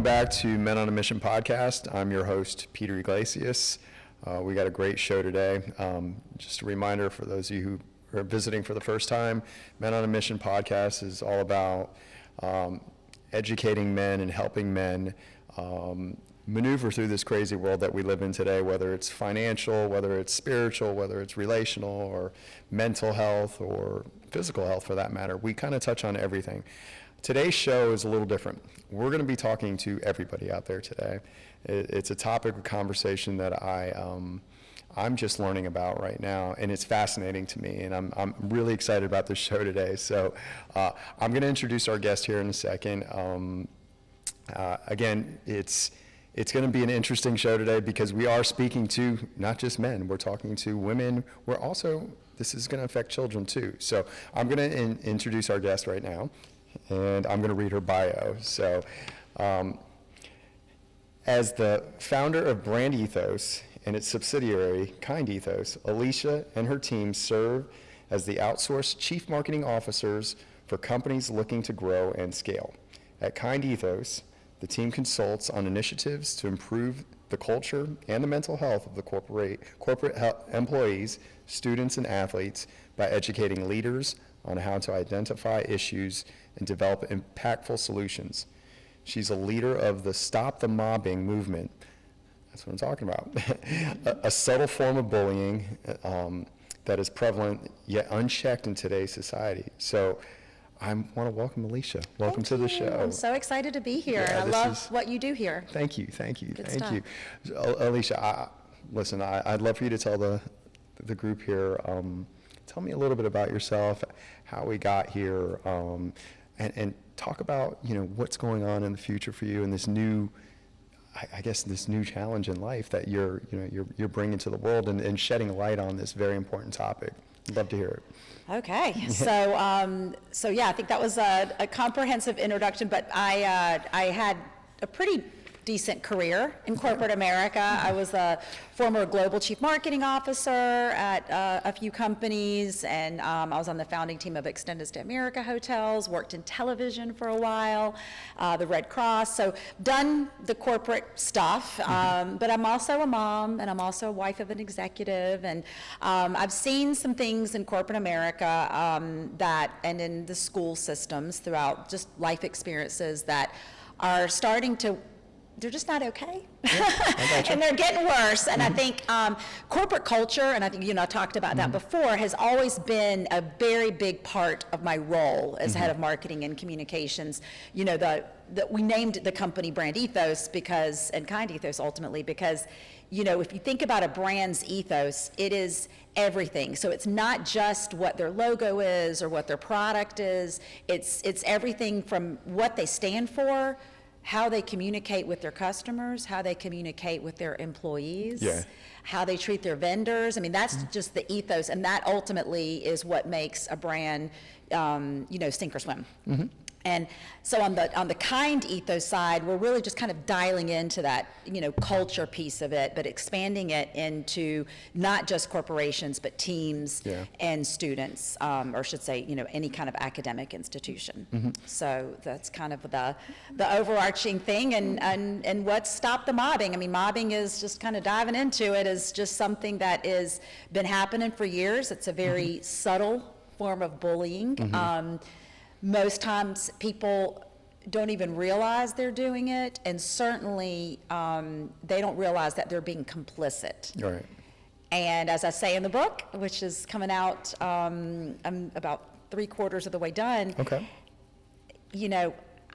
back to Men on a Mission podcast. I'm your host, Peter Iglesias. We got a great show today. Just a reminder for those of you who are visiting for the first time, Men on a Mission podcast is all about educating men and helping men maneuver through this crazy world that we live in today, whether it's financial, whether it's spiritual, whether it's relational or mental health or physical health for that matter. We kind of touch on everything. Today's show is a little different. We're going to be talking to everybody out there today. It's a topic of conversation that I'm just learning about right now, and it's fascinating to me, and I'm really excited about this show today. So I'm going to introduce our guest here in a second. Again, it's going to be an interesting show today because we are speaking to not just men, we're talking to women. We're also, this is going to affect children too. So I'm going to introduce our guest right now, and I'm going to read her bio. So as the founder of Brand Ethos and its subsidiary, Kind Ethos, Alicia and her team serve as the outsourced chief marketing officers for companies looking to grow and scale. At Kind Ethos, the team consults on initiatives to improve the culture and the mental health of the corporate employees, students, and athletes by educating leaders on how to identify issues and develop impactful solutions. She's a leader of the Stop the Mobbing movement. That's what I'm talking about. a subtle form of bullying that is prevalent yet unchecked in today's society. So I want to welcome Alicia. Welcome to the show. I'm so excited to be here. Yeah, I love what you do here. Thank you, thank you, Good thank stuff. you. Alicia, listen, I'd love for you to tell the group here, tell me a little bit about yourself, how we got here, and talk about, what's going on in the future for you and this new, I guess, this new challenge in life that you're bringing to the world and shedding light on this very important topic. I'd love to hear it. Okay, so yeah, I think that was a comprehensive introduction, but I had a pretty decent career in corporate America. I was a former global chief marketing officer at a few companies, and I was on the founding team of Extended Stay America Hotels, worked in television for a while, the Red Cross, so done the corporate stuff, but I'm also a mom, and I'm also a wife of an executive, and I've seen some things in corporate America and in the school systems throughout just life experiences that are starting to, they're just not okay. Yeah, and they're getting worse. And I think corporate culture, and I think I talked about that before, has always been a very big part of my role as head of marketing and communications. We named the company Brand Ethos and Kind Ethos ultimately because, if you think about a brand's ethos, it is everything. So it's not just what their logo is or what their product is. It's everything from what they stand for, how they communicate with their customers, how they communicate with their employees, how they treat their vendors. I mean, that's just the ethos, and that ultimately is what makes a brand, sink or swim. And so on the Kind Ethos side, we're really just kind of dialing into that, culture piece of it, but expanding it into not just corporations, but teams and students, or I should say, any kind of academic institution. So that's kind of the overarching thing, and what's Stop the Mobbing? I mean, mobbing is just kind of diving into it is just something that is been happening for years. It's a very subtle form of bullying. Most times people don't even realize they're doing it, and certainly they don't realize that they're being complicit. Right. And as I say in the book, which is coming out, I'm about 3/4 of the way done. Okay.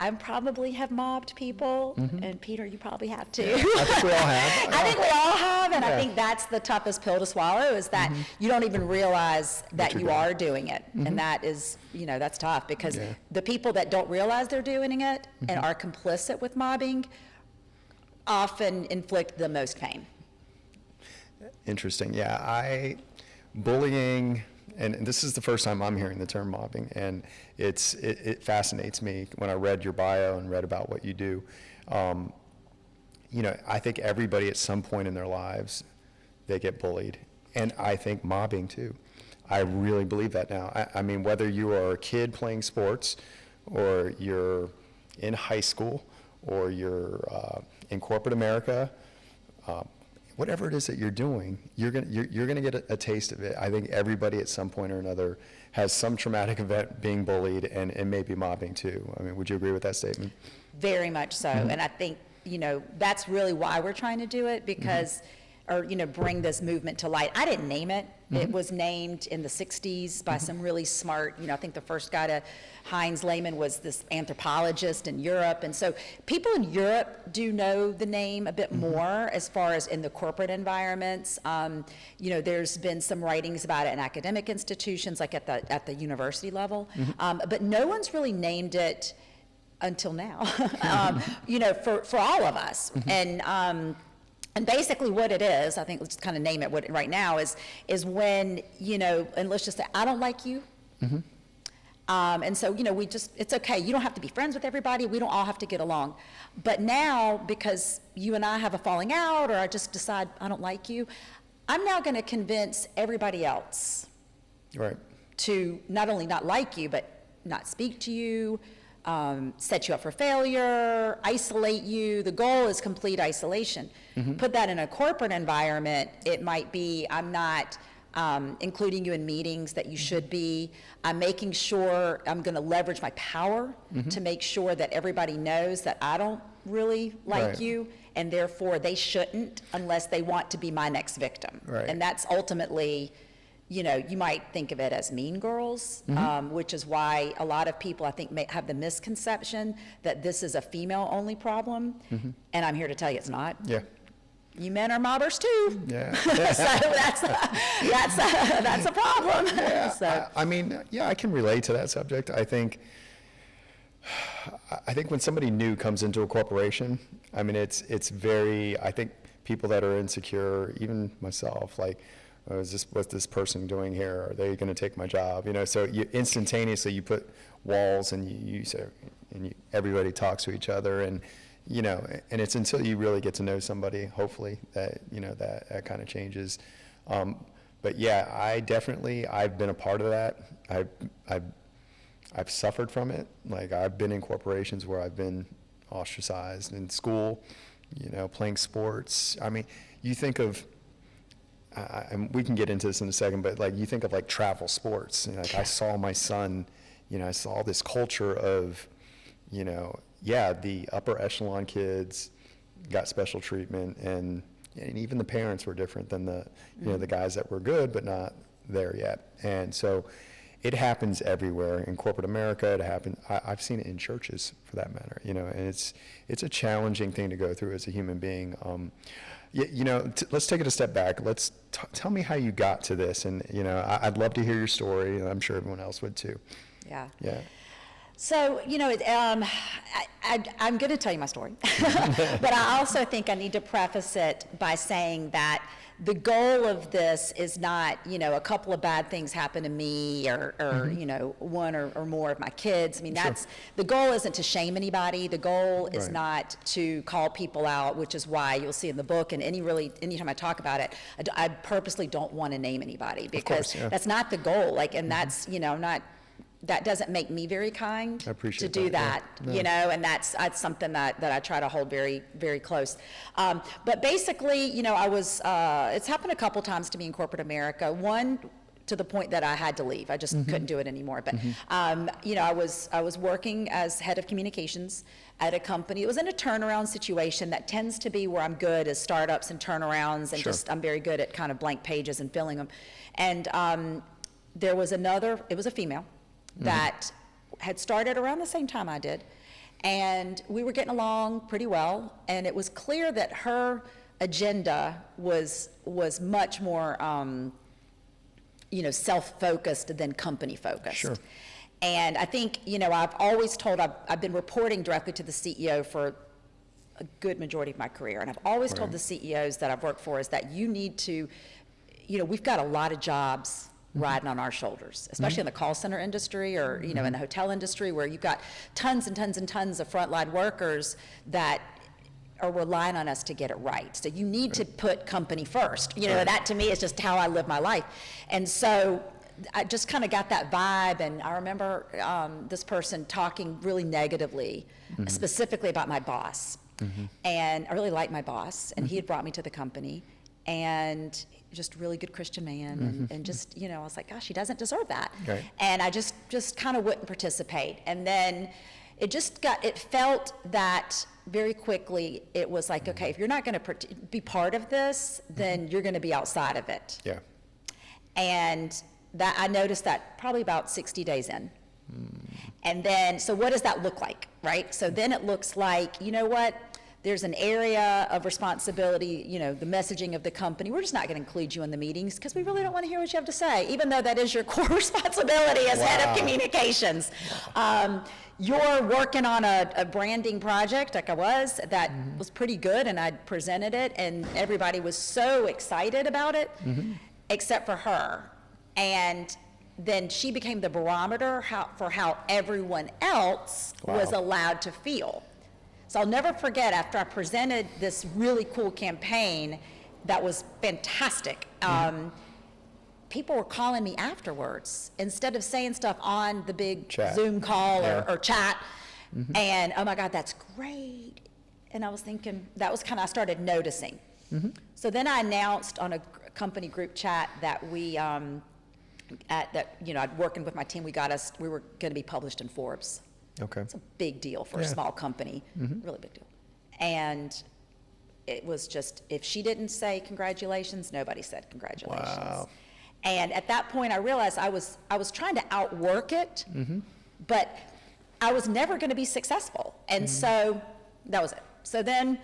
I probably have mobbed people, and Peter, you probably have too. I think we all have. I think we all have, and I think that's the toughest pill to swallow, is that you don't even realize that you are doing it, and that is, that's tough, because the people that don't realize they're doing it and are complicit with mobbing often inflict the most pain. Interesting. Yeah, bullying, and this is the first time I'm hearing the term mobbing, and it fascinates me when I read your bio and read about what you do. I think everybody at some point in their lives, they get bullied, and I think mobbing too. I really believe that now. I mean, whether you are a kid playing sports, or you're in high school, or you're in corporate America, whatever it is that you're doing, you're gonna get a taste of it. I think everybody at some point or another has some traumatic event, being bullied, and maybe mobbing too. I mean, would you agree with that statement? Very much so. And I think, that's really why we're trying to do it, because, or, bring this movement to light. I didn't name it. It was named in the 60s by some really smart, I think the first guy to, Heinz Lehmann, was this anthropologist in Europe. And so people in Europe do know the name a bit more as far as in the corporate environments. There's been some writings about it in academic institutions, like at the university level. But no one's really named it until now, for all of us. And basically what it is, I think let's kind of name it what right now is when, and let's just say, I don't like you. And so, it's okay. You don't have to be friends with everybody. We don't all have to get along. But now, because you and I have a falling out, or I just decide I don't like you, I'm now going to convince everybody else to not only not like you, but not speak to you, set you up for failure, isolate you. The goal is complete isolation. Put that in a corporate environment, it might be, I'm not including you in meetings that you should be. I'm making sure I'm going to leverage my power to make sure that everybody knows that I don't really like you, and therefore they shouldn't unless they want to be my next victim. And that's ultimately, you might think of it as Mean Girls, which is why a lot of people, I think, may have the misconception that this is a female-only problem, and I'm here to tell you it's not. You men are mobbers too. So that's a problem. I mean, I can relate to that subject. I think when somebody new comes into a corporation, I mean, it's very, I think people that are insecure, even myself, like, what's this person doing here? Are they going to take my job? So you instantaneously you put walls, and you say, and everybody talks to each other, and and it's until you really get to know somebody, hopefully, that that kind of changes. But yeah, I've been a part of that. I've suffered from it. Like, I've been in corporations where I've been ostracized in school, playing sports. I mean, you think of, and we can get into this in a second, but like, you think of like travel sports. Like, I saw my son, I saw this culture of, the upper echelon kids got special treatment, and even the parents were different than the, the guys that were good but not there yet. And so it happens everywhere in corporate America. It happens. I've seen it in churches, for that matter. And it's a challenging thing to go through as a human being. Let's take it a step back. Let's tell me how you got to this, and I'd love to hear your story, and I'm sure everyone else would too. Yeah. So, I'm going to tell you my story, but I also think I need to preface it by saying that the goal of this is not, a couple of bad things happen to me, or one or more of my kids. I mean, the goal isn't to shame anybody. The goal is not to call people out, which is why you'll see in the book, and anytime I talk about it, I purposely don't want to name anybody, because that's not the goal. Like, and that's, that doesn't make me very kind to do that, and that's something that I try to hold very, very close. But basically, I was, it's happened a couple times to me in corporate America. One, to the point that I had to leave. I just couldn't do it anymore. But, I was working as head of communications at a company. It was in a turnaround situation. That tends to be where I'm good, is startups and turnarounds, and I'm very good at kind of blank pages and filling them. And there was it was a female, that had started around the same time I did, and we were getting along pretty well, and it was clear that her agenda was much more self-focused than company-focused. And I think, I've always told, I've been reporting directly to the CEO for a good majority of my career, and I've always told the CEOs that I've worked for is that you need to, we've got a lot of jobs riding on our shoulders, especially in the call center industry, or in the hotel industry, where you've got tons and tons and tons of frontline workers that are relying on us to get it right. So you need to put company first. That to me is just how I live my life. And so I just kind of got that vibe, and I remember this person talking really negatively, specifically about my boss. And I really liked my boss, and he had brought me to the company, and just really good Christian man, and just, you know, I was like, gosh, he doesn't deserve that. Right. And I just kind of wouldn't participate. And then it felt that very quickly, it was like, okay, if you're not going to be part of this, then you're going to be outside of it. Yeah. And that I noticed that probably about 60 days in. And then, so what does that look like, right? So then it looks like, you know what? There's an area of responsibility, you know, the messaging of the company. We're just not going to include you in the meetings because we really don't want to hear what you have to say, even though that is your core responsibility as head of communications. You're working on a branding project, like I was, that was pretty good, and I presented it, and everybody was so excited about it, except for her. And then she became the barometer for how everyone else was allowed to feel. So I'll never forget, after I presented this really cool campaign that was fantastic, people were calling me afterwards instead of saying stuff on the big Chat. Zoom call or chat. And, oh my God, that's great. And I was thinking, that was kind of, I started noticing. So then I announced on a company group chat that we, I'd working with my team, we were going to be published in Forbes. Okay. It's a big deal for a small company, really big deal. And it was just, if she didn't say congratulations, nobody said congratulations. Wow. And at that point, I realized I was trying to outwork it, but I was never going to be successful. And so that was it. So then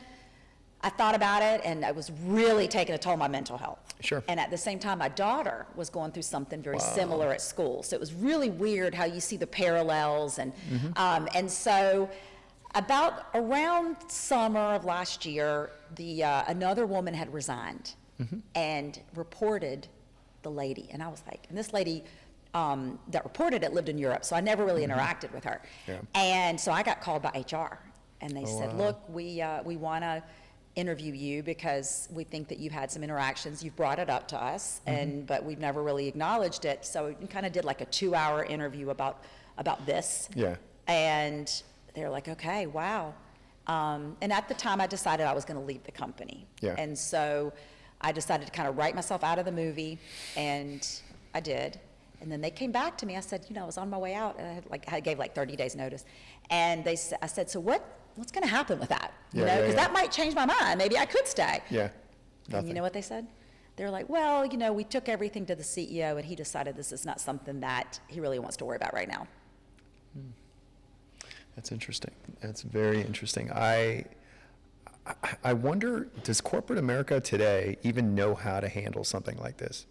I thought about it, and I was really taking a toll on my mental health. Sure. And at the same time, my daughter was going through something very similar at school. So it was really weird how you see the parallels. And so about around summer of last year, another woman had resigned and reported the lady. And I was like, and this lady that reported it lived in Europe, so I never really interacted with her. Yeah. And so I got called by HR, and they said, look, we want to interview you because we think that you've had some interactions. You've brought it up to us, but we've never really acknowledged it. So we kind of did like a 2-hour interview about this. Yeah. And they're like, okay, wow. And at the time, I decided I was going to leave the company. Yeah. And so I decided to kind of write myself out of the movie, and I did. And then they came back to me. I said, I was on my way out. And I gave like 30 days notice. And I said, so what's going to happen with that? Because that might change my mind. Maybe I could stay. Yeah. And you know what they said? They're like, well, we took everything to the CEO, and he decided this is not something that he really wants to worry about right now. That's interesting. That's very interesting. I wonder, does corporate America today even know how to handle something like this?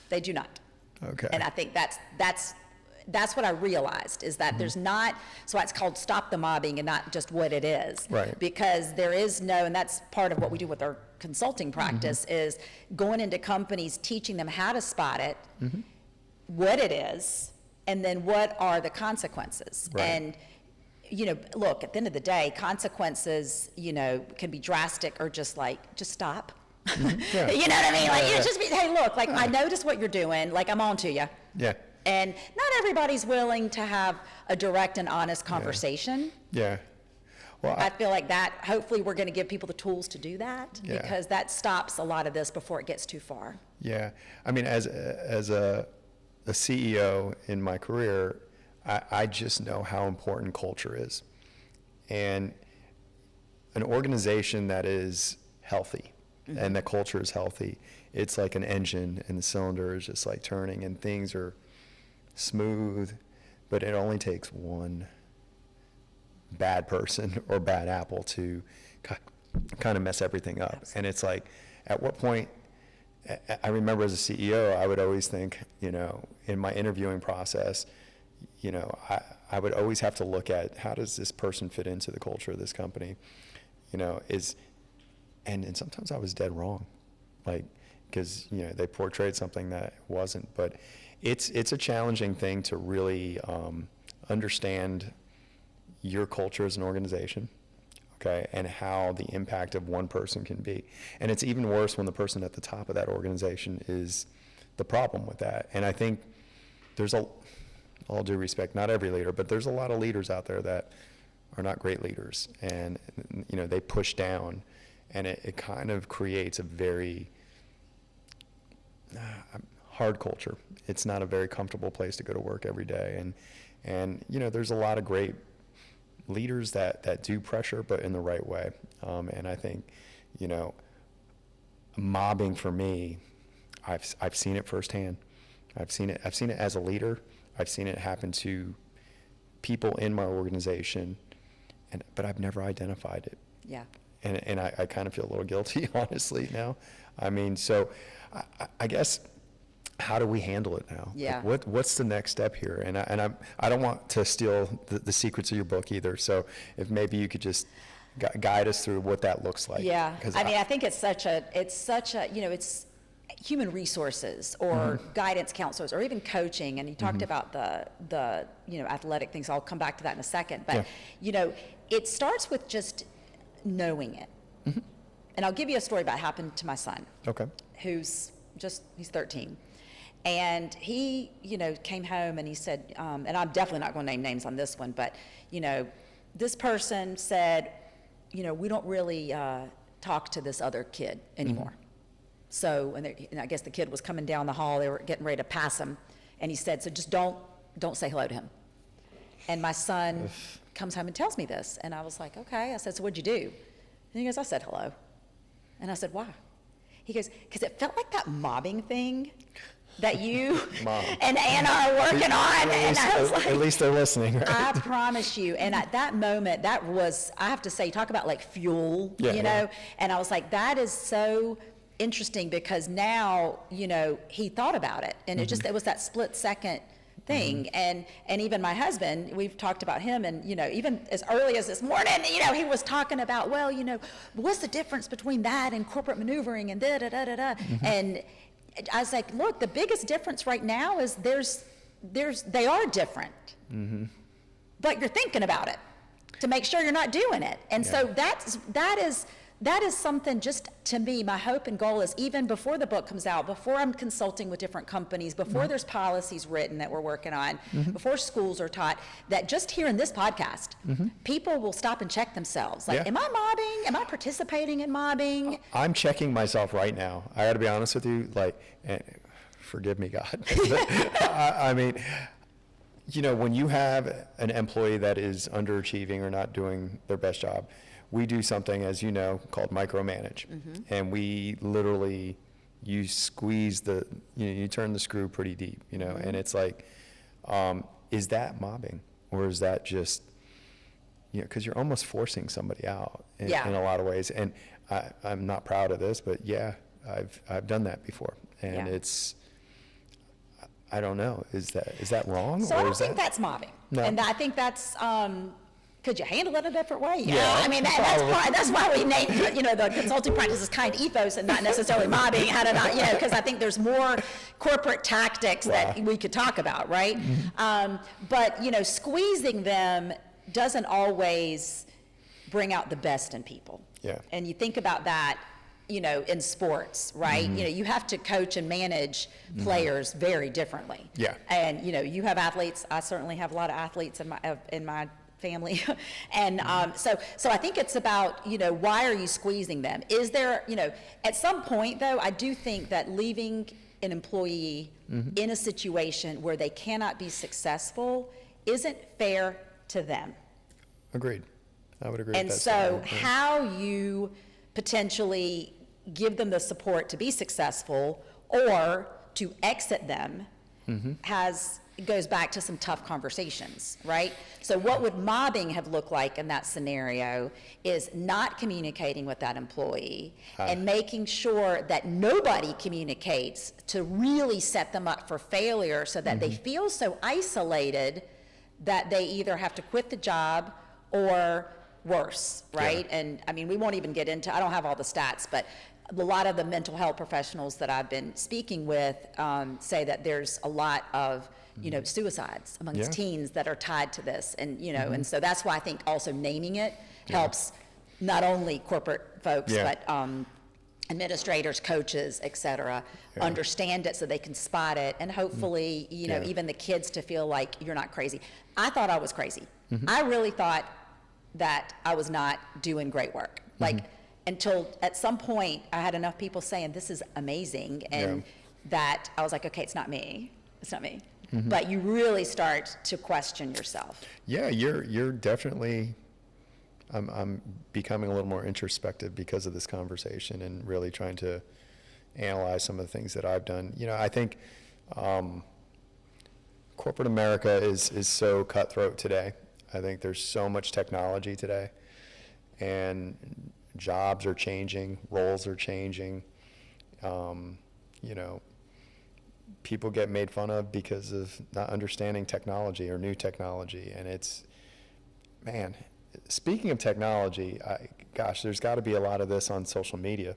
They do not. Okay. And I think that's what I realized, is that there's not, so it's called stop the mobbing and not just what it is. Right. Because there is no, and that's part of what we do with our consulting practice, is going into companies, teaching them how to spot it, what it is, and then what are the consequences. Right. And, look, at the end of the day, consequences, can be drastic or just stop. Yeah. You know what I mean? Just be, hey, look, I notice what you're doing, I'm on to you. Yeah. And not everybody's willing to have a direct and honest conversation. Yeah. Well, I feel like that, hopefully we're going to give people the tools to do that, Yeah. because that stops a lot of this before it gets too far. Yeah. I mean, as a CEO in my career, I just know how important culture is. And an organization that is healthy and the culture is healthy, it's like an engine, and the cylinder is just like turning, and things are smooth, but it only takes one bad person or bad apple to kind of mess everything up. Absolutely. And it's like, at what point, I remember as a CEO, I would always think, in my interviewing process, I would always have to look at, how does this person fit into the culture of this company? And sometimes I was dead wrong, because they portrayed something that wasn't. But it's a challenging thing to really understand your culture as an organization, okay, and how the impact of one person can be. And it's even worse when the person at the top of that organization is the problem with that. And I think there's all due respect, not every leader, but there's a lot of leaders out there that are not great leaders, and they push down, and it kind of creates a very hard culture. It's not a very comfortable place to go to work every day, and there's a lot of great leaders that do pressure, but in the right way. And I think mobbing for me, I've seen it firsthand. I've seen it as a leader. I've seen it happen to people in my organization, but I've never identified it. Yeah. And I kind of feel a little guilty, honestly, now. I mean, so I guess, how do we handle it now? Yeah. Like what's the next step here? And I don't want to steal the secrets of your book either. So if maybe you could just guide us through what that looks like. Yeah. I think it's such a it's human resources or guidance counselors or even coaching. And you talked about the athletic things. I'll come back to that in a second. But, it starts with just knowing it. And I'll give you a story about what happened to my son. Okay. He's 13. And he, came home and he said, and I'm definitely not going to name names on this one, but, this person said, we don't really talk to this other kid anymore. So, and I guess the kid was coming down the hall, they were getting ready to pass him, and he said, so just don't say hello to him. And my son comes home and tells me this, and I was like, okay. I said, so what'd you do? And he goes, I said hello. And I said, why? He goes, because it felt like that mobbing thing that you and Anna are working on. And I was like, at least they're listening, right? I promise you. And at that moment, that was, I have to say, talk about like fuel, And I was like, that is so interesting, because now, he thought about it, and it was that split second thing. And even my husband, we've talked about him, and even as early as this morning, he was talking about, well, what's the difference between that and corporate maneuvering and da-da-da-da-da. And I was like, look, the biggest difference right now is they are different, but you're thinking about it to make sure you're not doing it. And so that is something, just to me, my hope and goal is, even before the book comes out, before I'm consulting with different companies, before there's policies written that we're working on, before schools are taught, that just here in this podcast, people will stop and check themselves. Like, am I mobbing? Am I participating in mobbing? I'm checking myself right now. I got to be honest with you, and forgive me, God. I mean, when you have an employee that is underachieving or not doing their best job, we do something, as you know, called micromanage. And we literally, you squeeze you turn the screw pretty deep, and it's like, is that mobbing? Or is that just, because you're almost forcing somebody out in a lot of ways. And I'm not proud of this, but I've done that before. And it's, I don't know, is that wrong? So I don't think that's mobbing. No. And I think that's, could you handle it a different way? Yeah, I mean, that's why we named, the consulting practice is kind ethos and not necessarily mobbing. How to not, because I think there's more corporate tactics that we could talk about, right? But, squeezing them doesn't always bring out the best in people. Yeah. And you think about that, in sports, right? You have to coach and manage players very differently. Yeah. And, you have athletes. I certainly have a lot of athletes in my family. And so I think it's about, why are you squeezing them? Is there, at some point though, I do think that leaving an employee in a situation where they cannot be successful isn't fair to them. Agreed. I would agree with that. And so how you potentially give them the support to be successful or to exit them goes back to some tough conversations, right? So what would mobbing have looked like in that scenario is not communicating with that employee and making sure that nobody communicates to really set them up for failure, so that they feel so isolated that they either have to quit the job or worse, right? Yeah. And I mean, we won't even get into, I don't have all the stats, but a lot of the mental health professionals that I've been speaking with say that there's a lot of suicides amongst teens that are tied to this. And, and so that's why I think also naming it helps not only corporate folks, but administrators, coaches, et cetera, understand it so they can spot it, and hopefully, you know, even the kids to feel like you're not crazy. I thought I was crazy. I really thought that I was not doing great work. Like, until at some point I had enough people saying this is amazing, and that I was like, okay, it's not me. It's not me. But you really start to question yourself. Yeah, you're definitely, I'm becoming a little more introspective because of this conversation and really trying to analyze some of the things that I've done. You know, I think corporate America is so cutthroat today. I think there's so much technology today, and jobs are changing, roles are changing. You know, people get made fun of because of not understanding technology or new technology, and it's, man, speaking of technology, gosh, there's got to be a lot of this on social media.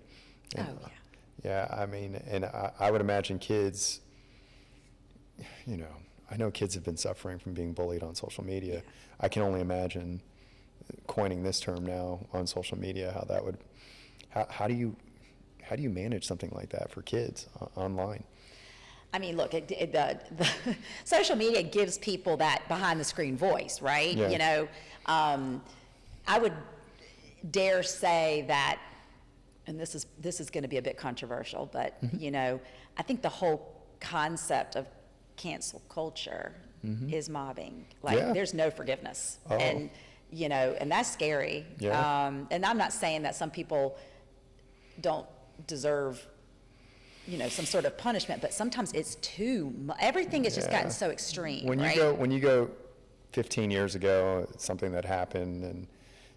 And, yeah, I mean, and I would imagine kids, you know, I know kids have been suffering from being bullied on social media. I can only imagine coining this term now on social media, how that would, how do you manage something like that for kids online? I mean, look, the social media gives people that behind the screen voice, right? Yeah. You know, I would dare say that, and this is going to be a bit controversial, but you know, I think the whole concept of cancel culture is mobbing. Like, there's no forgiveness, and you know, and that's scary. And I'm not saying that some people don't deserve, you know, some sort of punishment, but sometimes it's everything has just gotten so extreme. When you go 15 years ago, something that happened, and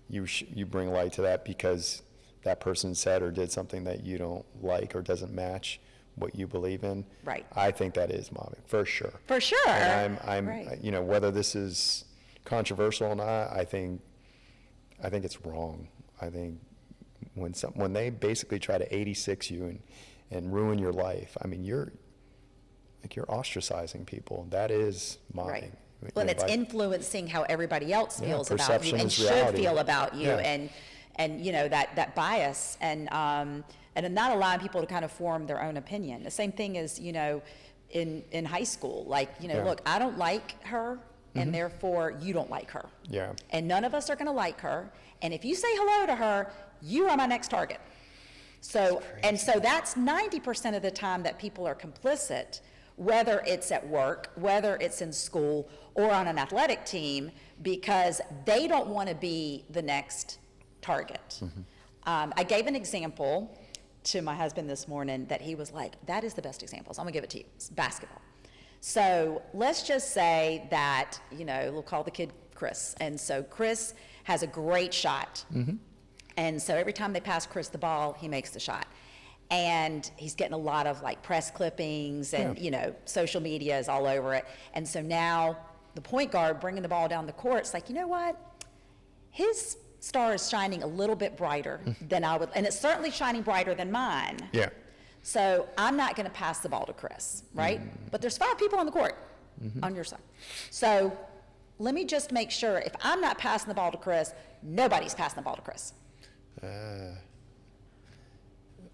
you bring light to that because that person said or did something that you don't like or doesn't match what you believe in. Right. I think that is mobbing, for sure. For sure. And I'm you know, whether this is controversial or not, I think it's wrong. I think when they basically try to 86 you and ruin your life, I mean, you're ostracizing people. That is mobbing. Right. Well, and it's influencing how everybody else feels about you and should feel about you, and you know, that bias, and not allowing people to kind of form their own opinion. The same thing as, you know, in high school, like, you know, look, I don't like her, and therefore you don't like her. Yeah. And none of us are going to like her, and if you say hello to her, you are my next target. So, and so that's 90% of the time that people are complicit, whether it's at work, whether it's in school, or on an athletic team, because they don't want to be the next target. I gave an example to my husband this morning that he was like, that is the best example, so I'm gonna give it to you. It's basketball. So let's just say that, you know, we'll call the kid Chris, and so Chris has a great shot. And so every time they pass Chris the ball, he makes the shot. And he's getting a lot of like press clippings, and you know, social media is all over it. And so now the point guard bringing the ball down the court, it's like, you know what? His star is shining a little bit brighter than I would, and it's certainly shining brighter than mine. Yeah. So I'm not going to pass the ball to Chris, right? But there's 5 people on the court on your side. So let me just make sure if I'm not passing the ball to Chris, nobody's passing the ball to Chris.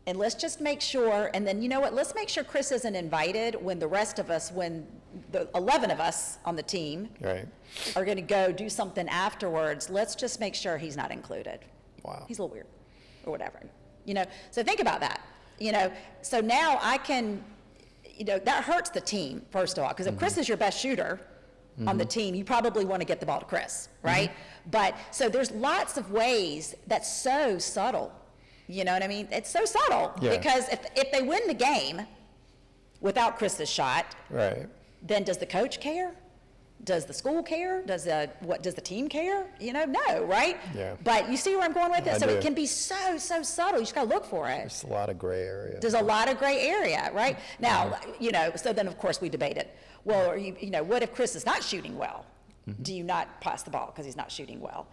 And let's just make sure, and then, you know what, let's make sure Chris isn't invited when the rest of us, when the 11 of us on the team are going to go do something afterwards. Let's just make sure he's not included. Wow. He's a little weird or whatever. You know, so think about that. You know, so now I can, you know, that hurts the team, first of all, because if Chris is your best shooter on the team, you probably want to get the ball to Chris, right? But so there's lots of ways that's so subtle. You know what I mean? It's so subtle because if they win the game without Chris's shot, then does the coach care? Does the school care? Does the team care? You know, no, right? Yeah. But you see where I'm going with it? So it can be so subtle. You just got to look for it. There's a lot of gray area. There's a lot of gray area, right? Now, you know, so then of course we debated. Well, you know, what if Chris is not shooting well? Do you not pass the ball because he's not shooting well?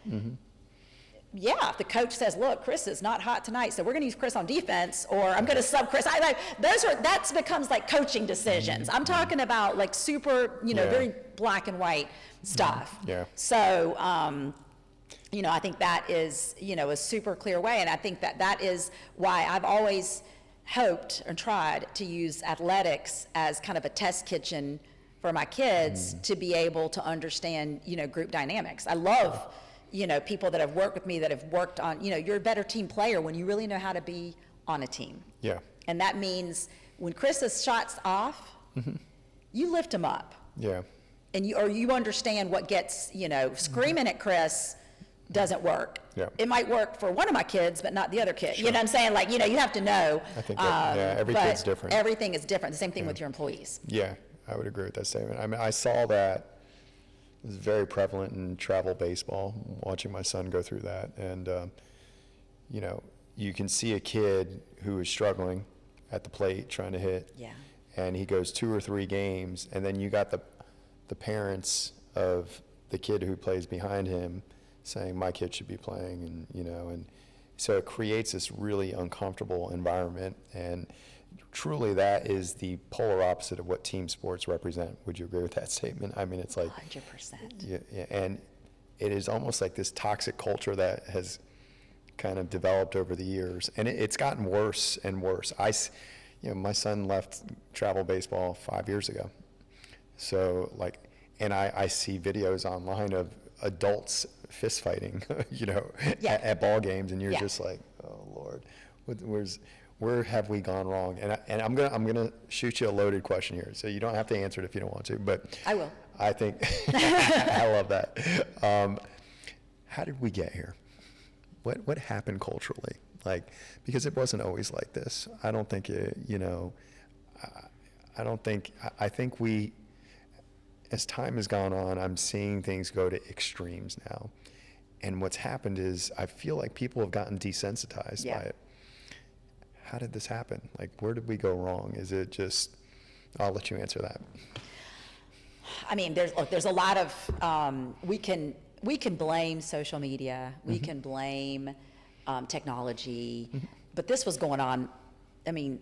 Yeah, if the coach says, look, Chris is not hot tonight, so we're going to use Chris on defense, or I'm going to sub Chris. That becomes like coaching decisions. I'm talking about like super, you know, very black and white stuff. Yeah. So, I think that is, a super clear way. And I think that is why I've always hoped and tried to use athletics as kind of a test kitchen for my kids to be able to understand, group dynamics. I love, people that have worked with me that have worked on, you're a better team player when you really know how to be on a team. Yeah. And that means when Chris's shot's off, you lift him up. Yeah. And you understand what gets, screaming at Chris doesn't work. Yeah. It might work for one of my kids, but not the other kid. Sure. You know what I'm saying? Like, you have to know. I think every but kid's different. Everything is different. The same thing with your employees. Yeah, I would agree with that statement. I mean, I saw that. It was very prevalent in travel baseball, watching my son go through that. And, you can see a kid who is struggling at the plate trying to hit. Yeah. And he goes 2 or 3 games, and then you got the parents of the kid who plays behind him saying, my kid should be playing, and so it creates this really uncomfortable environment. And truly, that is the polar opposite of what team sports represent. Would you agree with that statement? I mean, it's like 100%. Yeah, and it is almost like this toxic culture that has kind of developed over the years, and it's gotten worse and worse. My son left travel baseball 5 years ago, so and I see videos online of adults fist fighting, at ball games, and you're just like, oh Lord, where have we gone wrong? And I'm gonna shoot you a loaded question here, so you don't have to answer it if you don't want to, but I will. I think I love that. How did we get here? What happened culturally? Because it wasn't always like this. I don't think I think we, as time has gone on, I'm seeing things go to extremes now. And what's happened is I feel like people have gotten desensitized by it. How did this happen? Where did we go wrong? Is it just, I'll let you answer that. I mean, there's a lot of, we can blame social media, we can blame technology, but this was going on. I mean,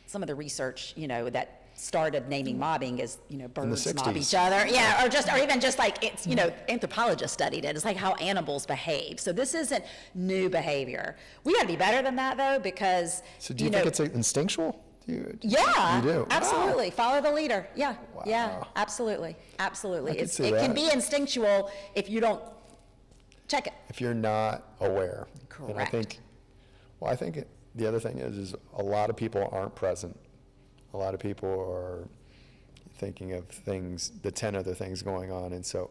some of the research, that started naming mobbing as, birds mob each other. Or even just it's, anthropologists studied it. It's like how animals behave. So this isn't new behavior. We gotta be better than that though, because, So do you think it's instinctual? Yeah, you do? Absolutely. Wow. Follow the leader. Yeah, Wow. yeah, absolutely. It can be instinctual if you don't check it. If you're not aware. Correct. And I think the other thing is a lot of people aren't present. A lot of people are thinking of things, the 10 other things going on, and so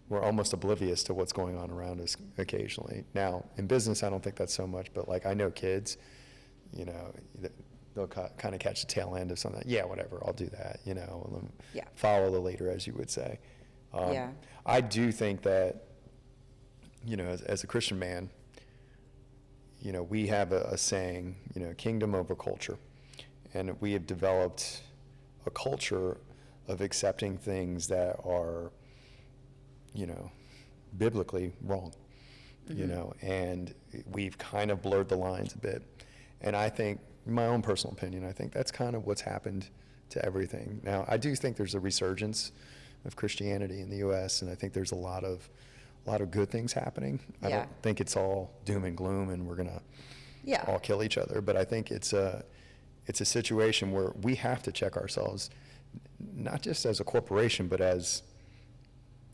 we're almost oblivious to what's going on around us occasionally. Now, in business, I don't think that's so much, but I know kids, they'll kind of catch the tail end of something. Yeah, whatever, I'll do that, follow the leader, as you would say. I do think that, as a Christian man, we have a saying, kingdom over culture. And we have developed a culture of accepting things that are, biblically wrong, and we've kind of blurred the lines a bit. And I think, in my own personal opinion, I think that's kind of what's happened to everything. Now, I do think there's a resurgence of Christianity in the U.S., and I think there's a lot of good things happening. I don't think it's all doom and gloom and we're gonna all kill each other, but I think it's a situation where we have to check ourselves, not just as a corporation, but as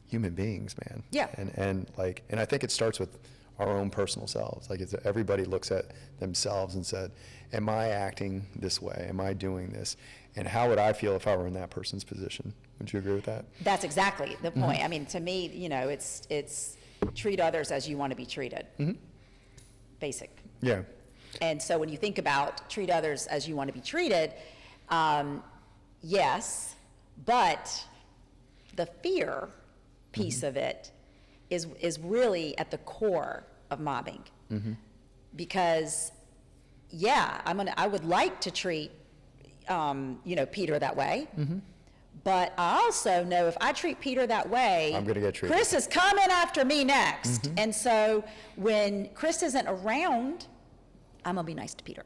human beings, man. Yeah. And I think it starts with our own personal selves. Everybody looks at themselves and said, am I acting this way? Am I doing this? And how would I feel if I were in that person's position? Would you agree with that? That's exactly the point. I mean, to me, it's treat others as you want to be treated. Basic. Yeah. And so when you think about treat others as you want to be treated, yes, but the fear piece of it is really at the core of mobbing. Because, I would like to treat, Peter that way. But I also know if I treat Peter that way, I'm gonna get treated. Chris is coming after me next. And so when Chris isn't around, I'm gonna be nice to Peter.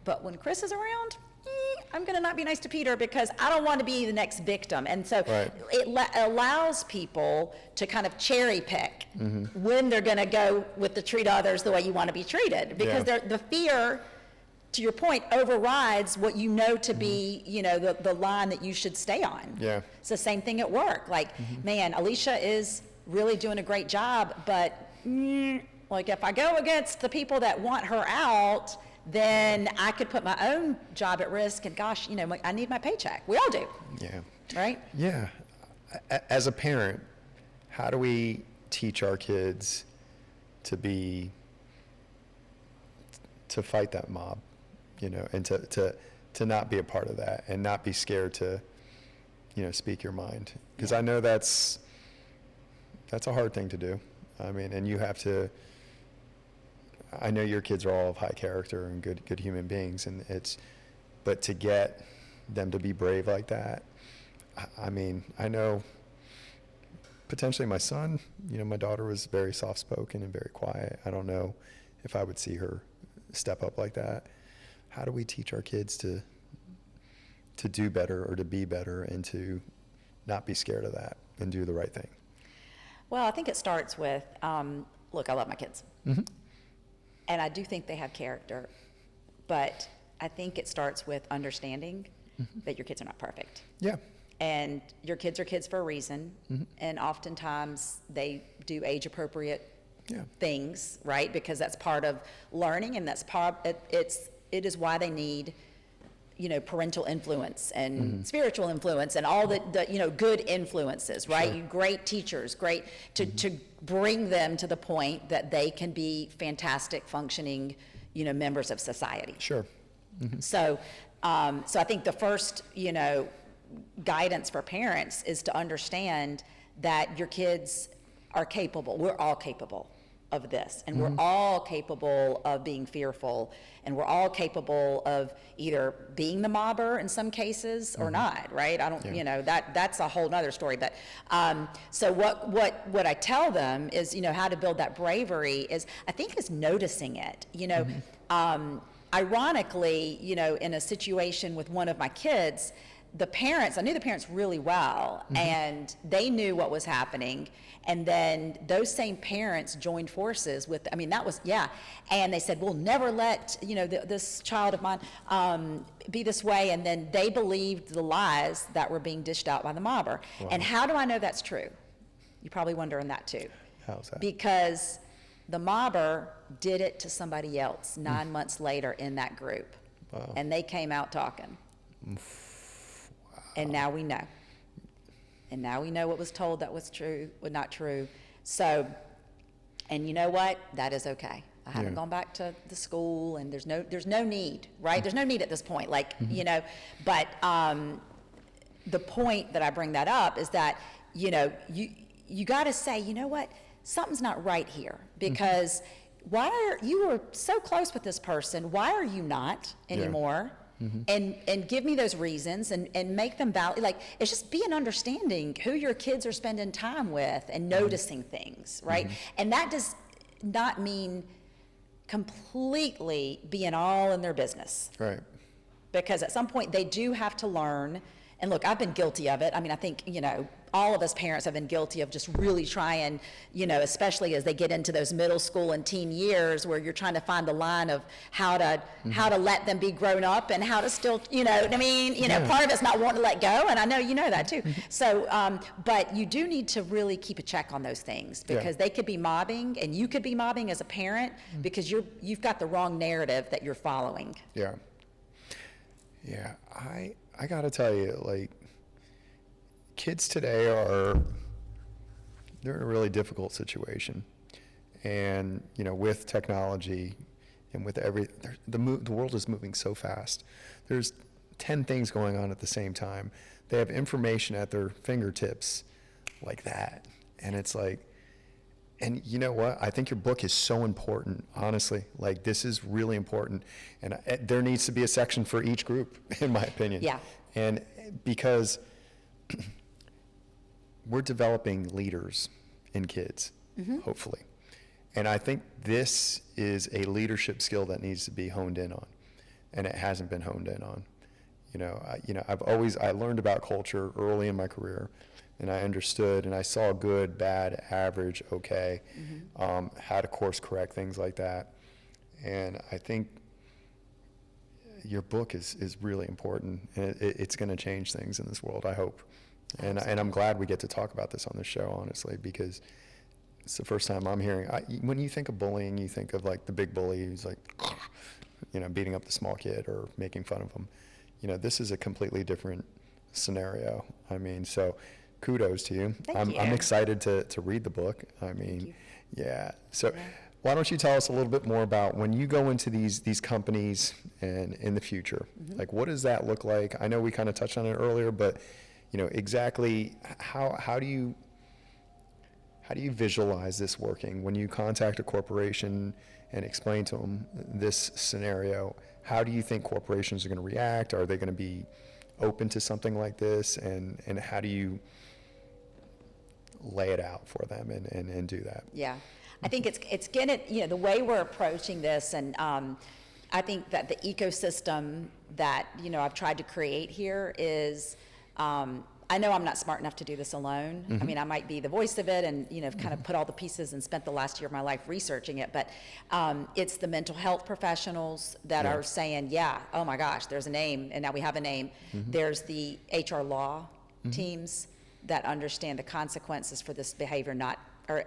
But when Chris is around, I'm going to not be nice to Peter because I don't want to be the next victim. And so Right. it allows people to kind of cherry pick when they're going to go with the treat others the way you want to be treated, because the fear, to your point, overrides what you know to be, you know, the line that you should stay on. Yeah. It's the same thing at work. Like, man, Alicia is really doing a great job, but like if I go against the people that want her out, then I could put my own job at risk, and gosh, you know, I need my paycheck. We all do. Yeah. Right? Yeah. As a parent, how do we teach our kids to fight that mob, you know, and to not be a part of that and not be scared to, you know, speak your mind? Because I know that's a hard thing to do. I mean, and you have to, I know your kids are all of high character and good human beings, but to get them to be brave like that, I mean, I know potentially my son, you know, my daughter was very soft-spoken and very quiet. I don't know if I would see her step up like that. How do we teach our kids to do better or to be better and to not be scared of that and do the right thing? Well, I think it starts with, look, I love my kids. And I do think they have character, but I think it starts with understanding that your kids are not perfect. Yeah. And your kids are kids for a reason, and oftentimes they do age-appropriate things, right? Because that's part of learning, and that's it is why they need, you know, parental influence and spiritual influence and all the you know, good influences, right? Sure. Great teachers, great to bring them to the point that they can be fantastic functioning, you know, members of society. Sure. So I think the first, you know, guidance for parents is to understand that your kids are capable. We're all capable of this, and we're all capable of being fearful, and we're all capable of either being the mobber in some cases or not, right? I don't, you know, that's a whole nother story. But so what I tell them is, you know, how to build that bravery is, I think, is noticing it. You know, ironically, you know, in a situation with one of my kids, I knew the parents really well, and they knew what was happening. And then those same parents joined forces with, I mean, that was, and they said, we'll never let, you know, this child of mine be this way. And then they believed the lies that were being dished out by the mobber. Wow. And how do I know that's true? You're probably wondering that too. How's that? Because the mobber did it to somebody else 9 months later in that group. Wow. And they came out talking. And now we know. And now we know what was told that was true, was not true. So, and you know what? That is okay. I haven't gone back to the school, and there's no need, right? There's no need at this point, like, you know, but the point that I bring that up is that, you know, you got to say, you know what? Something's not right here, because you were so close with this person. Why are you not anymore? And give me those reasons and make them valid. Like, it's just being understanding who your kids are spending time with and noticing things, right? And that does not mean completely being all in their business. Right. Because at some point they do have to learn. And look, I've been guilty of it. I mean, I think, you know, all of us parents have been guilty of just really trying, you know, especially as they get into those middle school and teen years where you're trying to find the line of how to let them be grown up and how to still, you know what I mean? You know, part of it's not wanting to let go, and I know you know that too. So, but you do need to really keep a check on those things, because they could be mobbing, and you could be mobbing as a parent because you've got the wrong narrative that you're following. Yeah. Yeah. I got to tell you, like, kids today they're in a really difficult situation. And, you know, with technology and with the world is moving so fast. There's 10 things going on at the same time. They have information at their fingertips like that. And it's like, and you know what? I think your book is so important, honestly. Like, this is really important. And there needs to be a section for each group, in my opinion. Yeah. And because we're developing leaders in kids, hopefully. And I think this is a leadership skill that needs to be honed in on. And it hasn't been honed in on. I learned about culture early in my career, and I understood, and I saw good, bad, average, okay, how to course correct, things like that. And I think your book is really important, and it's going to change things in this world, I hope. And I'm glad we get to talk about this on the show, honestly, because it's the first time I'm hearing. When you think of bullying, you think of like the big bully who's like, beating up the small kid or making fun of them. This is a completely different scenario. I mean, so kudos to you. Thank you. I'm excited to read the book. I mean, yeah. So why don't you tell us a little bit more about when you go into these companies and in the future, like what does that look like? I know we kind of touched on it earlier, but exactly how do you visualize this working when you contact a corporation and explain to them this scenario? How do you think corporations are going to react? Are they going to be open to something like this? And how do you lay it out for them and do that? Yeah, I think it's gonna, the way we're approaching this, and I think that the ecosystem that, I've tried to create here is, I know I'm not smart enough to do this alone. I mean, I might be the voice of it and, kind of put all the pieces and spent the last year of my life researching it, but it's the mental health professionals that are saying, oh my gosh, there's a name, and now we have a name. There's the HR law teams that understand the consequences for this behavior,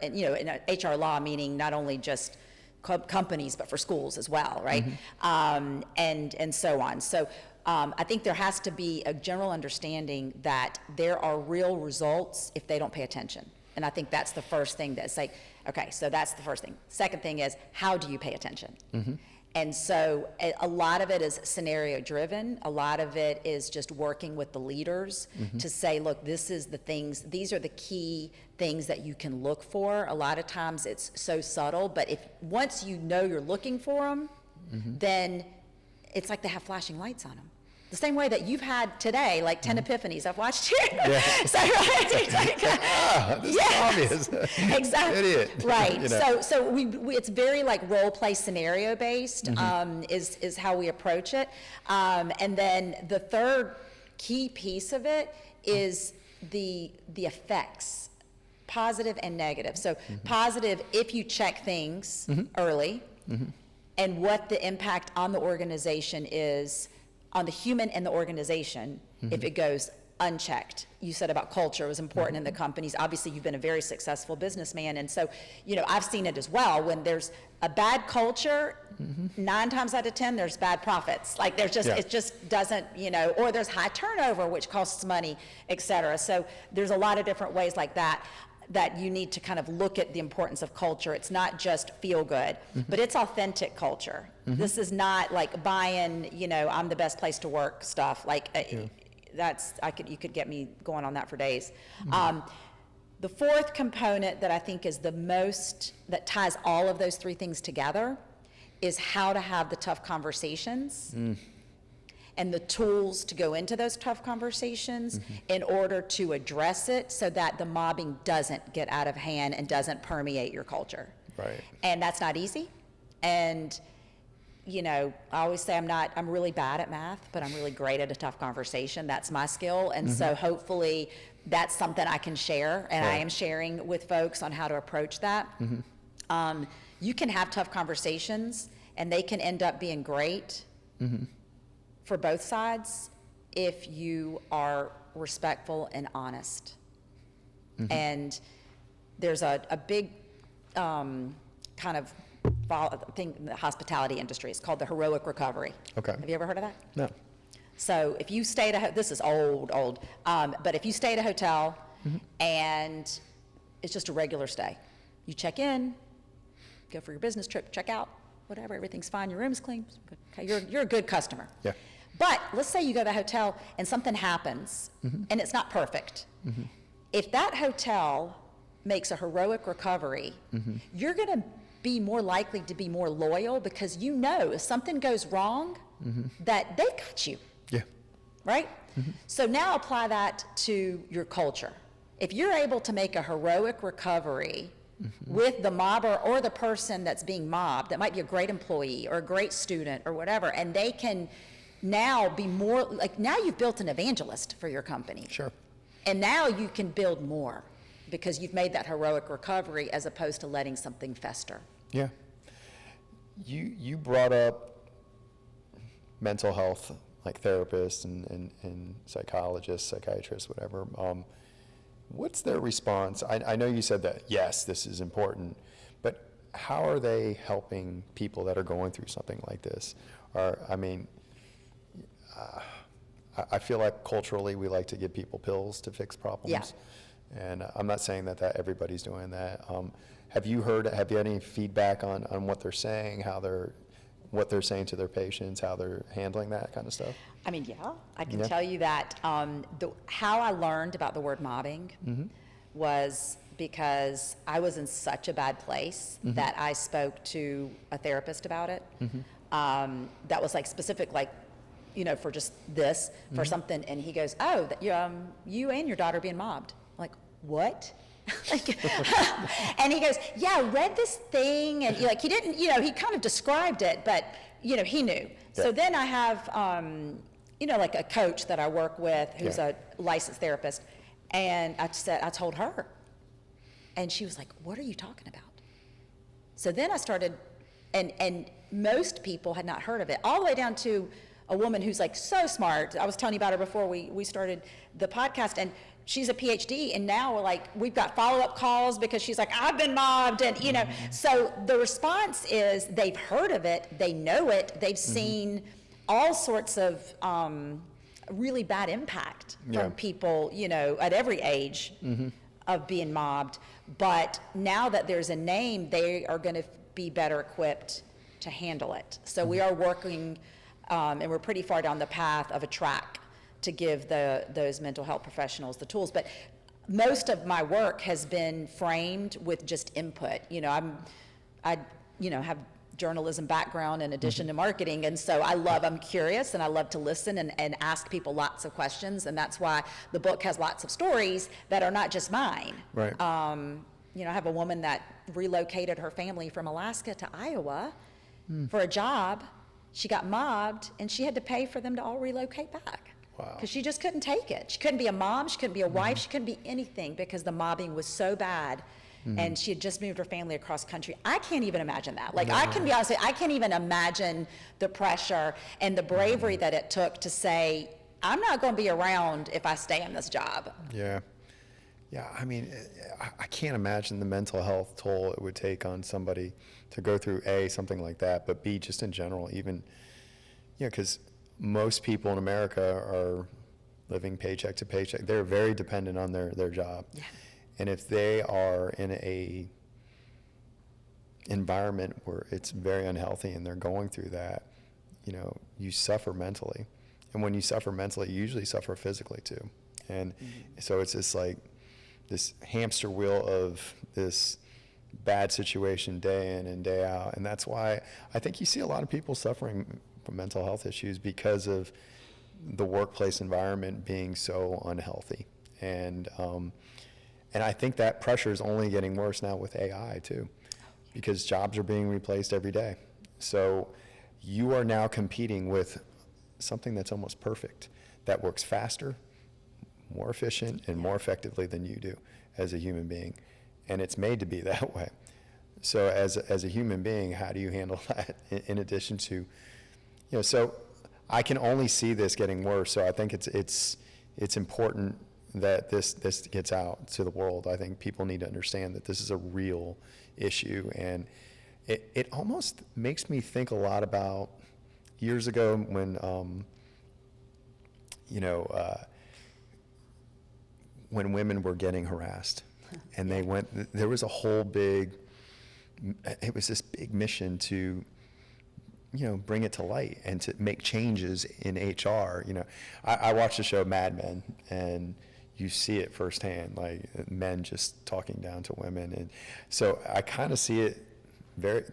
in HR law meaning not only just companies, but for schools as well, right? And so on. So I think there has to be a general understanding that there are real results if they don't pay attention. And I think that's the first thing that's like, okay, so that's the first thing. Second thing is, how do you pay attention? And so a lot of it is scenario driven. A lot of it is just working with the leaders to say, look, these are the key things that you can look for. A lot of times it's so subtle, but once you know you're looking for them, then it's like they have flashing lights on them. The same way that you've had today, like 10 epiphanies I've watched you. Yeah. So, right? This is obvious. Exactly. Idiot. Right. So we it's very like role play scenario based is how we approach it. And then the third key piece of it is the effects, positive and negative. So positive, if you check things early, and what the impact on the organization is, on the human and the organization, if it goes unchecked. You said about culture was important in the companies. Obviously, you've been a very successful businessman, and so, I've seen it as well. When there's a bad culture, 9 times out of 10, there's bad profits. Like there's just, it just doesn't, or there's high turnover, which costs money, et cetera. So there's a lot of different ways like that you need to kind of look at the importance of culture. It's not just feel good, but it's authentic culture. This is not like buying, I'm the best place to work stuff. Like you could get me going on that for days. The fourth component that I think is that ties all of those 3 things together is how to have the tough conversations. And the tools to go into those tough conversations in order to address it so that the mobbing doesn't get out of hand and doesn't permeate your culture. Right. And that's not easy. And, I always say I'm really bad at math, but I'm really great at a tough conversation. That's my skill. And so hopefully that's something I can share, and I am sharing with folks on how to approach that. You can have tough conversations, and they can end up being great. For both sides, if you are respectful and honest. And there's a big kind of thing in the hospitality industry. It's called the heroic recovery. Okay. Have you ever heard of that? No. So if you stay at this is old, but if you stay at a hotel and it's just a regular stay, you check in, go for your business trip, check out, whatever, everything's fine, your room's clean, okay, you're a good customer. Yeah. But let's say you go to the hotel and something happens and it's not perfect. If that hotel makes a heroic recovery, you're going to be more likely to be more loyal because if something goes wrong, that they've got you. Yeah. Right? So now apply that to your culture. If you're able to make a heroic recovery with the mobber or the person that's being mobbed, that might be a great employee or a great student or whatever, and they can now be more, like now you've built an evangelist for your company. Sure. And now you can build more because you've made that heroic recovery as opposed to letting something fester. Yeah. You brought up mental health, like therapists and psychologists, psychiatrists, whatever. What's their response? I know you said that, yes, this is important, but how are they helping people that are going through something like this? I feel like culturally we like to give people pills to fix problems. Yeah. And I'm not saying that everybody's doing that. Have you had any feedback on what they're saying, what they're saying to their patients, how they're handling that kind of stuff? I mean, yeah, I can tell you that how I learned about the word mobbing was because I was in such a bad place that I spoke to a therapist about it. That was like specific, like, you know, for just this, for something. And he goes, oh, you and your daughter being mobbed. I'm like, what? And he goes, yeah, I read this thing, and like he didn't, you know, he kind of described it, but you know, he knew. Yeah. So then I have, you know, like a coach that I work with who's a licensed therapist, and I told her, and she was like, what are you talking about? So then I started, and most people had not heard of it, all the way down to a woman who's like so smart. I was telling you about her before we started the podcast, and she's a PhD, and now we've got follow-up calls because she's like, I've been mobbed, and you know. So the response is they've heard of it, they know it, they've seen all sorts of really bad impact from people, you know, at every age of being mobbed. But now that there's a name, they are going to be better equipped to handle it. So we are working, and we're pretty far down the path of a track to give those mental health professionals the tools. But most of my work has been framed with just input. You know, I have journalism background in addition to marketing, and so I'm curious, and I love to listen and ask people lots of questions, and that's why the book has lots of stories that are not just mine. Right. You know, I have a woman that relocated her family from Alaska to Iowa for a job. She got mobbed, and she had to pay for them to all relocate back. Wow. Because she just couldn't take it. She couldn't be a mom, she couldn't be a wife, she couldn't be anything because the mobbing was so bad. And she had just moved her family across country. I can't even imagine that. Like, I can be honest with you, I can't even imagine the pressure and the bravery that it took to say, I'm not going to be around if I stay in this job. Yeah. Yeah, I mean, I can't imagine the mental health toll it would take on somebody to go through A, something like that, but B, just in general, even, because most people in America are living paycheck to paycheck. They're very dependent on their job. Yeah. And if they are in a environment where it's very unhealthy and they're going through that, you suffer mentally. And when you suffer mentally, you usually suffer physically too. And so it's just like this hamster wheel of this bad situation day in and day out. And that's why I think you see a lot of people suffering from mental health issues because of the workplace environment being so unhealthy. And I think that pressure is only getting worse now with AI too, because jobs are being replaced every day. So you are now competing with something that's almost perfect, that works faster, more efficient, and more effectively than you do as a human being. And it's made to be that way. So as a human being, how do you handle that in addition to, so I can only see this getting worse. So I think it's important that this gets out to the world. I think people need to understand that this is a real issue. And it almost makes me think a lot about years ago when, when women were getting harassed and there was a whole it was this big mission to, bring it to light and to make changes in HR. I watched the show Mad Men, and you see it firsthand, like men just talking down to women. And so I kind of see it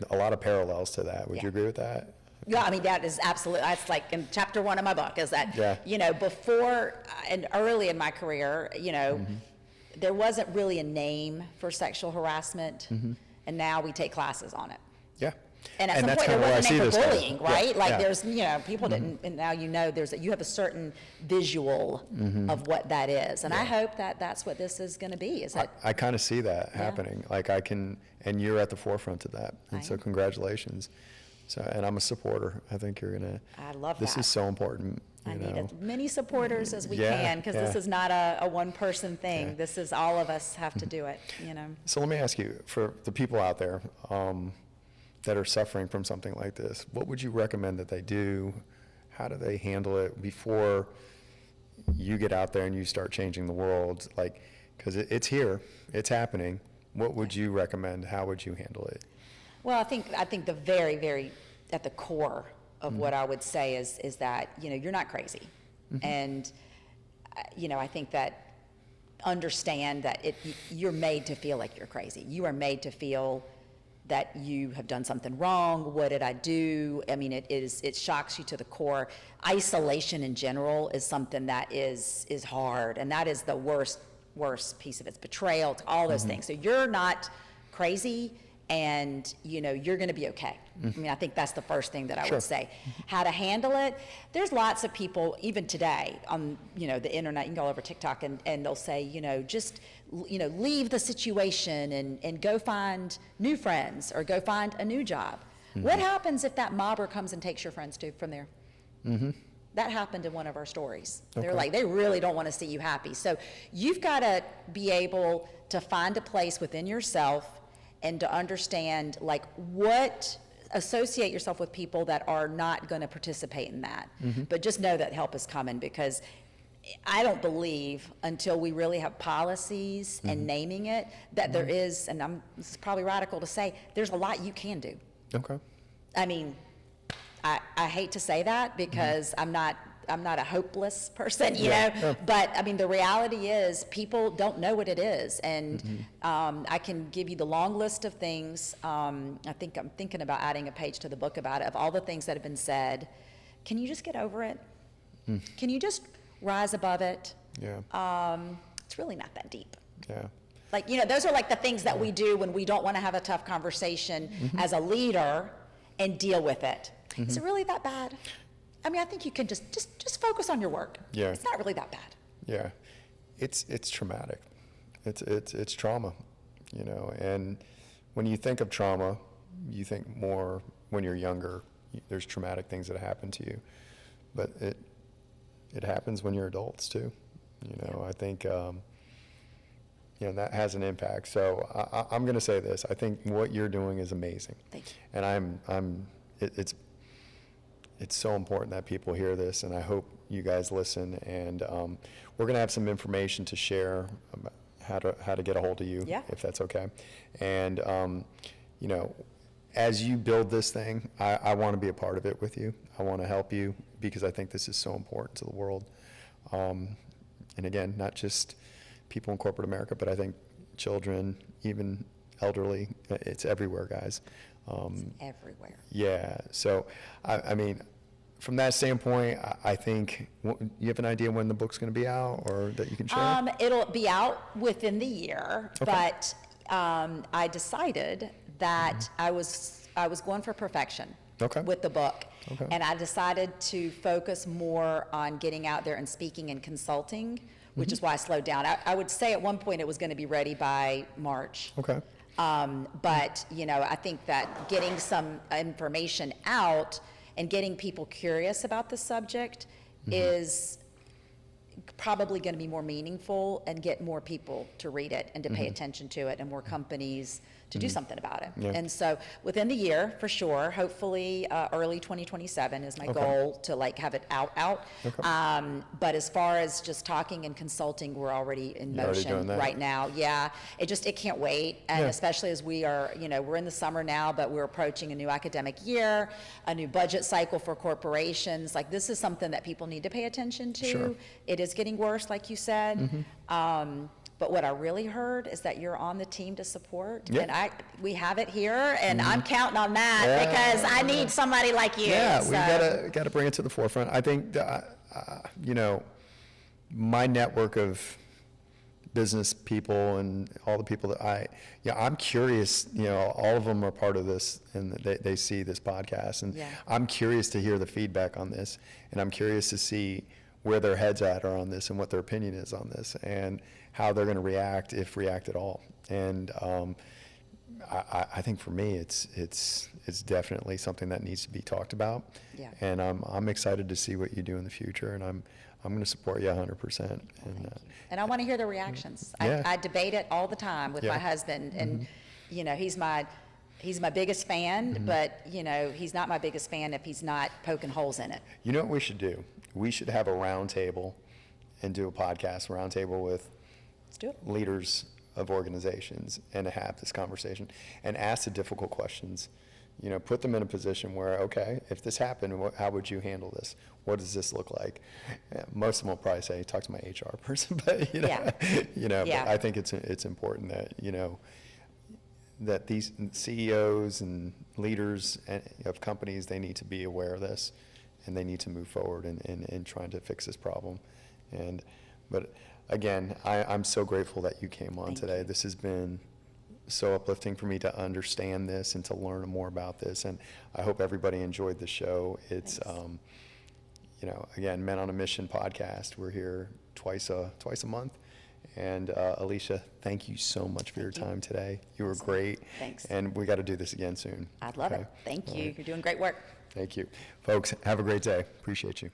a lot of parallels to that. Would you agree with that? Yeah, I mean, that is absolutely, that's like in chapter 1 of my book, is that, before and early in my career, there wasn't really a name for sexual harassment, and now we take classes on it. Yeah. And at And some that's point, it kinda where I wasn't see meant for this going. bullying, Yeah, right? Like, yeah. there's, people didn't, and now you have a certain visual of what that is. And I hope that that's what this is going to be, is that, I kind of see that happening. Like and you're at the forefront of that. And so am. congratulations. So, and I'm a supporter. I think you're going to. I love This that. is so important. I you need know. as many supporters as we Yeah, can, because this yeah. is not a one-person thing. Yeah. This is, all of us have to do it, So let me ask you, for the people out there that are suffering from something like this, what would you recommend that they do? How do they handle it before you get out there and you start changing the world? Like, because it's here, it's happening. What would you recommend? How would you handle it? Well, I think the very, very, at the core of what I would say is that, you're not crazy. And, I think that understand that you're made to feel like you're crazy. You are made to feel that you have done something wrong. What did I do? I mean, it shocks you to the core. Isolation in general is something that is hard, and that is the worst piece of it. It's betrayal, it's all those things. So you're not crazy, and you're going to be okay. I mean, I think that's the first thing that I would say. How to handle it? There's lots of people, even today, on the internet. You can go all over TikTok, and they'll say, just leave the situation and go find new friends or go find a new job. What happens if that mobber comes and takes your friends too from there? That happened in one of our stories. They're like, they really don't want to see you happy. So you've got to be able to find a place within yourself and to understand, like, associate yourself with people that are not going to participate in that. But just know that help is coming, because I don't believe until we really have policies and naming it that there is, and this is probably radical to say, there's a lot you can do. Okay. I mean, I hate to say that, because I'm not a hopeless person, know, but I mean, the reality is people don't know what it is. And I can give you the long list of things. I think I'm thinking about adding a page to the book about it, of all the things that have been said. Can you just get over it? Can you just rise above it? Yeah. It's really not that deep. Yeah. Like, those are like the things that we do when we don't want to have a tough conversation as a leader and deal with it. Is it really that bad? I mean, I think you can just focus on your work. Yeah. It's not really that bad. Yeah. It's traumatic. It's trauma, and when you think of trauma, you think more when you're younger. There's traumatic things that happen to you, but it happens when you're adults too. I think that has an impact. So I'm going to say this. I think what you're doing is amazing. Thank you. And it's so important that people hear this, and I hope you guys listen. And we're going to have some information to share about how to get a hold of you, if that's okay. And as you build this thing, I want to be a part of it with you. I want to help you, because I think this is so important to the world. And again, not just people in corporate America, but I think children, even elderly, it's everywhere, guys. It's everywhere. Yeah. So, I mean, from that standpoint, I think, you have an idea when the book's going to be out, or that you can share? It'll be out within the year, but I decided that I was going for perfection with the book. And I decided to focus more on getting out there and speaking and consulting, which is why I slowed down. I would say at one point it was going to be ready by March. Okay. But, I think that getting some information out and getting people curious about the subject is probably going to be more meaningful, and get more people to read it and to pay attention to it, and more companies to do something about it. Yeah. And so within the year, for sure, hopefully early 2027 is my goal to have it out. But as far as just talking and consulting, we're already in motion right now. Yeah, it can't wait. And especially as we are, we're in the summer now, but we're approaching a new academic year, a new budget cycle for corporations. Like, this is something that people need to pay attention to. Sure. It is getting worse, like you said. But what I really heard is that you're on the team to support, and we have it here, and I'm counting on that because I need somebody like you. Yeah, so. we gotta bring it to the forefront. I think my network of business people and all the people that I'm curious, all of them are part of this, and they see this podcast, and Yeah. I'm curious to hear the feedback on this, and I'm curious to see where their heads at are on this and what their opinion is on this and how they're going to react, if react at all. And I think for me, it's definitely something that needs to be talked about. Yeah. And I'm excited to see what you do in the future, and I'm going to support you 100%. And I want to hear the reactions. Yeah. I debate it all the time with my Yeah. husband, and he's my biggest fan, but he's not my biggest fan if he's not poking holes in it. You know what we should do? We should have a round table and do a podcast round table with Let's do it. leaders of organizations and to have this conversation and ask the difficult questions. Put them in a position where, okay, if this happened, how would you handle this? What does this look like? Most of them will probably say, talk to my HR person, but Yeah. But I think it's important that that these CEOs and leaders of companies, they need to be aware of this, and they need to move forward in trying to fix this problem. But again, I'm so grateful that you came on Thank today. you. This has been so uplifting for me to understand this and to learn more about this, and I hope everybody enjoyed the show. It's again, Men on a Mission podcast. We're here twice a month. And Alicia, thank you so much for your time today. You were great. Thanks. And we got to do this again soon. I'd love Okay? it. Thank All you. right. You're doing great work. Thank you. Folks, have a great day. Appreciate you.